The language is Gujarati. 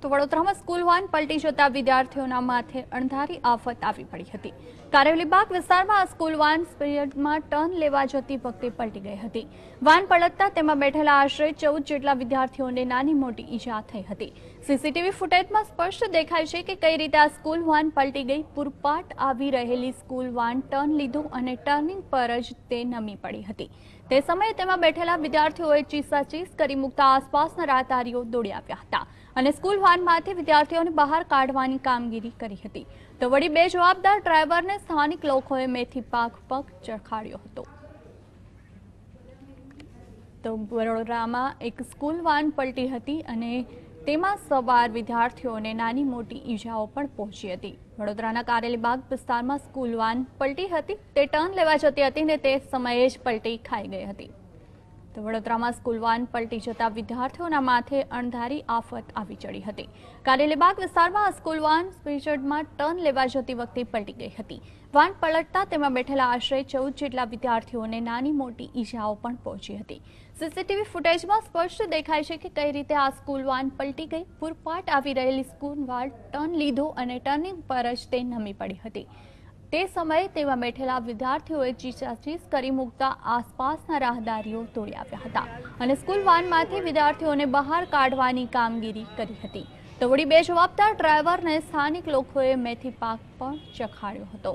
તો વડોદરામાં સ્કૂલ વાન પલટી જતા વિદ્યાર્થીઓના માથે અણધારી આફત આવી પડી હતી। કારેલીબાગ વિસ્તારમાં આ સ્કૂલ વાન સ્પીડમાં ટર્ન લેવા જતી વખતે પલટી ગઈ હતી। વાન પલટતા તેમાં બેઠેલા આશરે 14 જેટલા વિદ્યાર્થીઓને નાની મોટી ઈજા થઈ હતી। સીસીટીવી ફૂટેજમાં સ્પષ્ટ દેખાય છે કે કઈ રીતે આ સ્કૂલ વાન પલટી ગઈ। પૂરપાટ આવી રહેલી સ્કૂલ વાન ટર્ન લીધું અને ટર્નિંગ પર જ તે નમી પડી હતી। તે સમયે તેમાં બેઠેલા વિદ્યાર્થીઓએ ચીસાચીસ કરી મૂકતા આસપાસના રાહદારીઓ દોડી આવ્યા હતા અને સ્કૂલ વાનમાંથી વિદ્યાર્થીઓને બહાર કાઢવાની કામગીરી કરી હતી। તો વળી બેજવાબદાર ડ્રાઈવરને સ્થાનિક લોકોએ મેથી પાક પગ ચખાડ્યો હતો। તો વડોદરામાં એક સ્કૂલ વાન પલટી હતી અને તેમાં સવાર વિદ્યાર્થીઓને નાની મોટી ઈજાઓ પણ પહોંચી હતી। વડોદરાના કારેલીબાગ વિસ્તારમાં સ્કૂલ વાન પલટી હતી। તે ટર્ન લેવા જતી હતી ને તે સમયે જ પલટી ખાઈ ગઈ હતી। તો વડોદરામાં સ્કૂલ વાન પલટી જતા વિદ્યાર્થીઓના માથે અણધારી આફત આવી ચડી હતી। કારેલીબાગ વિસ્તારમાં આ સ્કૂલ વાન સ્પીડમાં ટર્ન લેવા જતી વખતે પલટી ગઈ હતી। વાન પલટતા તેમાં બેઠેલા આશરે 14 જેટલા વિદ્યાર્થીઓને નાની મોટી ઈજાઓ પણ પહોંચી હતી। સીસીટીવી ફૂટેજમાં સ્પષ્ટ દેખાય છે કે કઈ રીતે આ સ્કૂલ વાન પલટી ગઈ। પૂરપાટ આવી રહેલી સ્કૂલ વાન ટર્ન લીધો અને ટર્નિંગ પર જ તે નમી પડી હતી। તે સમયે તેમાં બેઠેલા વિદ્યાર્થીઓએ ચીસાચીસ કરી મૂકતા આસપાસના રાહદારીઓ દોડી આવ્યા હતા અને સ્કૂલ વાનમાંથી વિદ્યાર્થીઓને બહાર કાઢવાની કામગીરી કરી હતી। તો વળી બેજવાબદાર ડ્રાઈવરને સ્થાનિક લોકોએ મેથી પાક પણ ચખાડ્યો હતો।